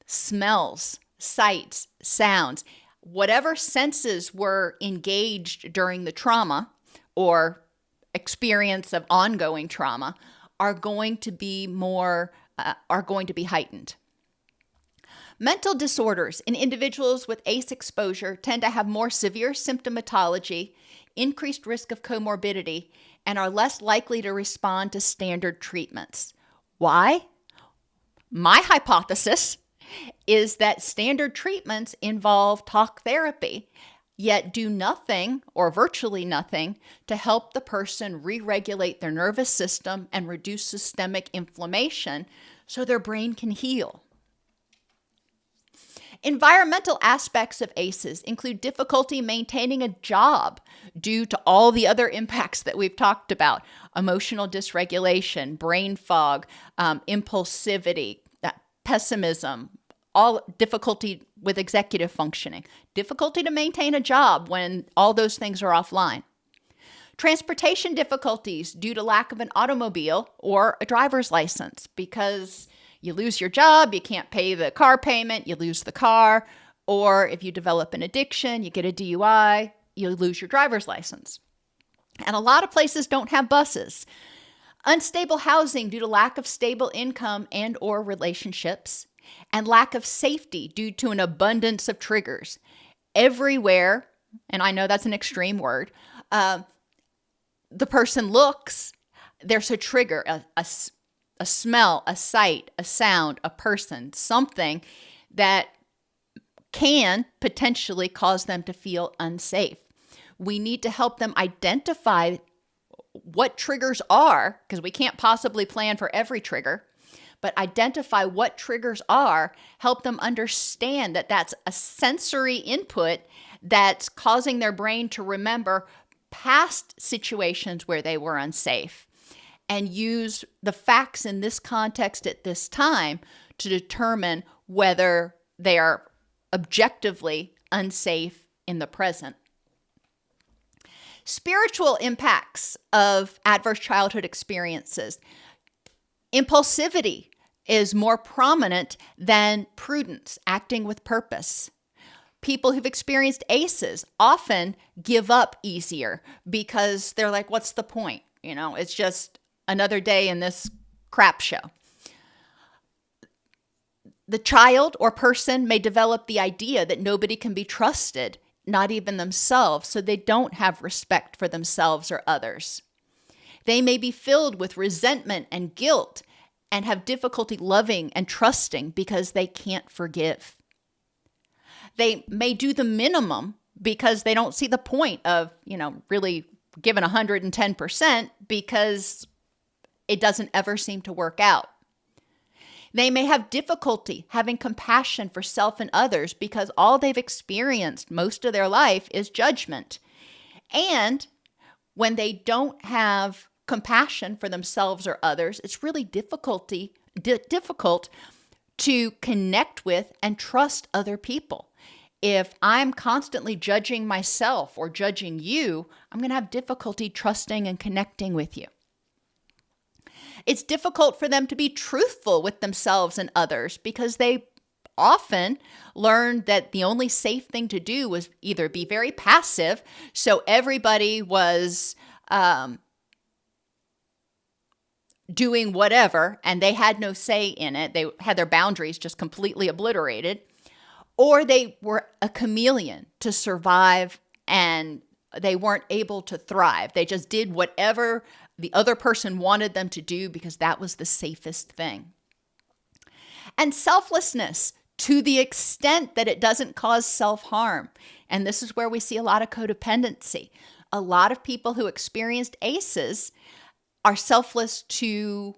Smells, sights, sounds, whatever senses were engaged during the trauma or experience of ongoing trauma are going to be heightened. Mental disorders in individuals with ACE exposure tend to have more severe symptomatology, increased risk of comorbidity, and are less likely to respond to standard treatments. Why? My hypothesis is that standard treatments involve talk therapy, yet do nothing or virtually nothing to help the person re-regulate their nervous system and reduce systemic inflammation so their brain can heal. Environmental aspects of ACEs include difficulty maintaining a job due to all the other impacts that we've talked about: emotional dysregulation, brain fog, impulsivity, pessimism, all difficulty with executive functioning, difficulty to maintain a job when all those things are offline. Transportation difficulties due to lack of an automobile or a driver's license, because you lose your job, you can't pay the car payment, you lose the car, or if you develop an addiction, you get a DUI, you lose your driver's license. And a lot of places don't have buses. Unstable housing due to lack of stable income and or relationships, and lack of safety due to an abundance of triggers. Everywhere, and I know that's an extreme word, the person looks, there's a trigger, a smell, a sight, a sound, a person, something that can potentially cause them to feel unsafe. We need to help them identify what triggers are, because we can't possibly plan for every trigger, but identify what triggers are, help them understand that that's a sensory input that's causing their brain to remember past situations where they were unsafe, and use the facts in this context at this time to determine whether they are objectively unsafe in the present. Spiritual impacts of adverse childhood experiences. Impulsivity is more prominent than prudence, acting with purpose. People who've experienced ACEs often give up easier because they're like, what's the point? It's just another day in this crap show. The child or person may develop the idea that nobody can be trusted, not even themselves, so they don't have respect for themselves or others. They may be filled with resentment and guilt and have difficulty loving and trusting because they can't forgive. They may do the minimum because they don't see the point of, really giving 110% because it doesn't ever seem to work out. They may have difficulty having compassion for self and others because all they've experienced most of their life is judgment. And when they don't have compassion for themselves or others, it's really difficult to connect with and trust other people. If I'm constantly judging myself or judging you, I'm going to have difficulty trusting and connecting with you. It's difficult for them to be truthful with themselves and others because they often learned that the only safe thing to do was either be very passive, so everybody was doing whatever and they had no say in it. They had their boundaries just completely obliterated. Or they were a chameleon to survive and they weren't able to thrive. They just did whatever the other person wanted them to do because that was the safest thing. And selflessness to the extent that it doesn't cause self-harm. And this is where we see a lot of codependency. A lot of people who experienced ACEs are selfless to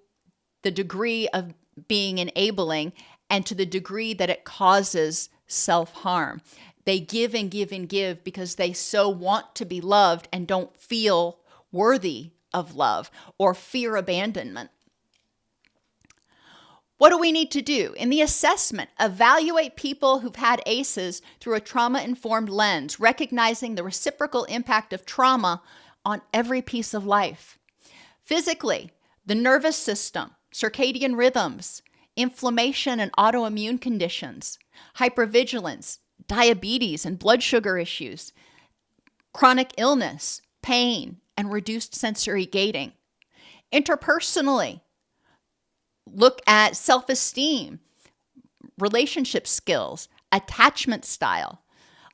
the degree of being enabling and to the degree that it causes self-harm. They give and give and give because they so want to be loved and don't feel worthy of love or fear abandonment. What do we need to do? In the assessment, evaluate people who've had ACEs through a trauma-informed lens, recognizing the reciprocal impact of trauma on every piece of life. Physically, the nervous system, circadian rhythms, inflammation and autoimmune conditions, hypervigilance, diabetes and blood sugar issues, chronic illness, pain, and reduced sensory gating. Interpersonally, look at self-esteem, relationship skills, attachment style.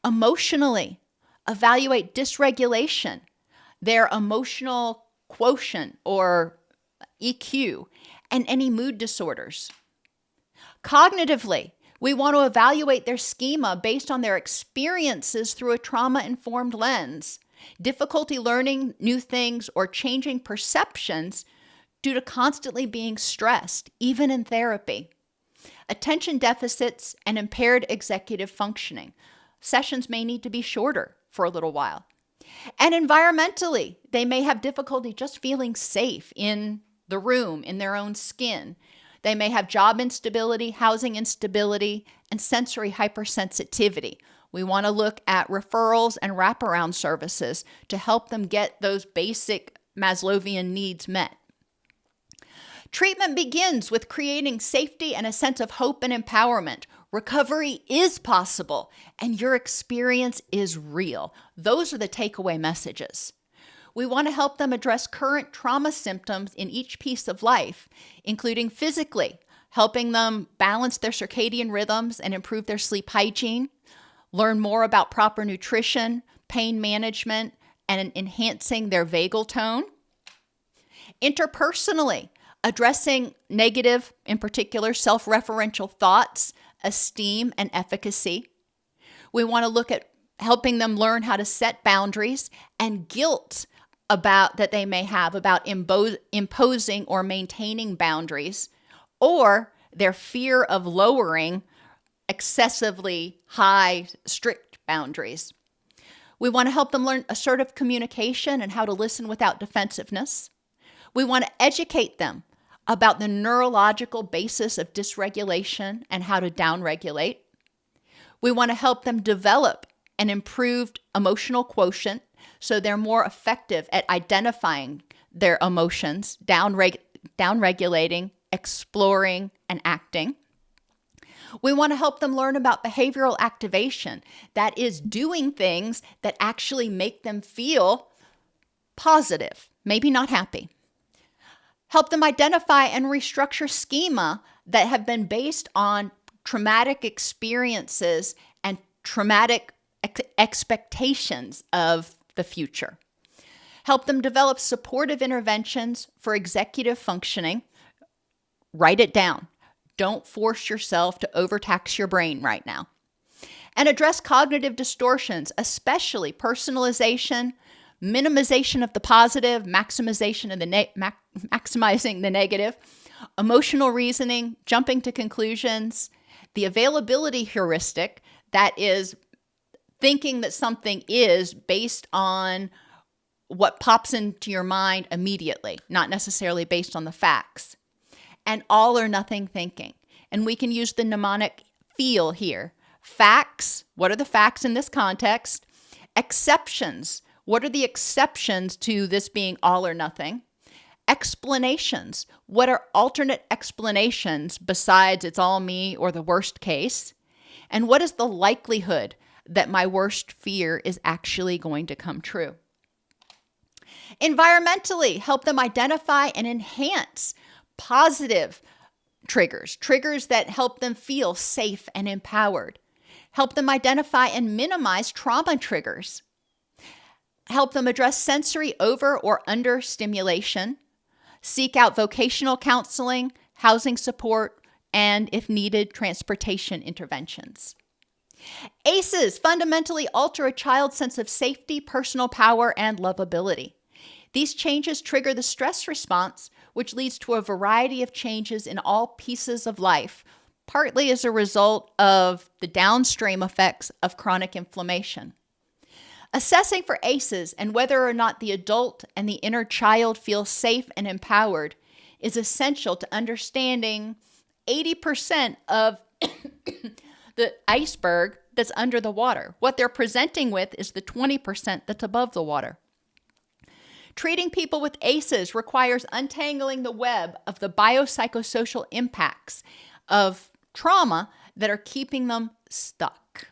Emotionally, evaluate dysregulation, their emotional quotient or EQ, and any mood disorders. Cognitively, we want to evaluate their schema based on their experiences through a trauma-informed lens, difficulty learning new things or changing perceptions due to constantly being stressed, even in therapy. Attention deficits and impaired executive functioning. Sessions may need to be shorter for a little while. And environmentally, they may have difficulty just feeling safe in the room, in their own skin. They may have job instability, housing instability, and sensory hypersensitivity. We want to look at referrals and wraparound services to help them get those basic Maslowian needs met. Treatment begins with creating safety and a sense of hope and empowerment. Recovery is possible, and your experience is real. Those are the takeaway messages. We want to help them address current trauma symptoms in each piece of life, including physically, helping them balance their circadian rhythms and improve their sleep hygiene, learn more about proper nutrition, pain management, and enhancing their vagal tone. Interpersonally, addressing negative, in particular, self-referential thoughts, esteem, and efficacy. We want to look at helping them learn how to set boundaries and guilt that they may have about imposing or maintaining boundaries, or their fear of lowering excessively high, strict boundaries. We want to help them learn assertive communication and how to listen without defensiveness. We want to educate them about the neurological basis of dysregulation and how to downregulate. We want to help them develop an improved emotional quotient so they're more effective at identifying their emotions, downregulating, exploring, and acting. We want to help them learn about behavioral activation. That is doing things that actually make them feel positive, maybe not happy. Help them identify and restructure schema that have been based on traumatic experiences and traumatic expectations of the future. Help them develop supportive interventions for executive functioning. Write it down. Don't force yourself to overtax your brain right now. And address cognitive distortions, especially personalization, minimization of the positive, maximizing the negative, emotional reasoning, jumping to conclusions, the availability heuristic, that is thinking that something is based on what pops into your mind immediately, not necessarily based on the facts. And all or nothing thinking. And we can use the mnemonic FEEL here. Facts, what are the facts in this context? Exceptions, what are the exceptions to this being all or nothing? Explanations, what are alternate explanations besides it's all me or the worst case? And what is the likelihood that my worst fear is actually going to come true? Environmentally, help them identify and enhance positive triggers that help them feel safe and empowered. Help them identify and minimize trauma triggers. Help them address sensory over or under stimulation. Seek out vocational counseling, housing support, and, if needed, transportation interventions. ACEs fundamentally alter a child's sense of safety, personal power, and lovability. These changes trigger the stress response, which leads to a variety of changes in all pieces of life, partly as a result of the downstream effects of chronic inflammation. Assessing for ACEs and whether or not the adult and the inner child feel safe and empowered is essential to understanding 80% of the iceberg that's under the water. What they're presenting with is the 20% that's above the water. Treating people with ACEs requires untangling the web of the biopsychosocial impacts of trauma that are keeping them stuck.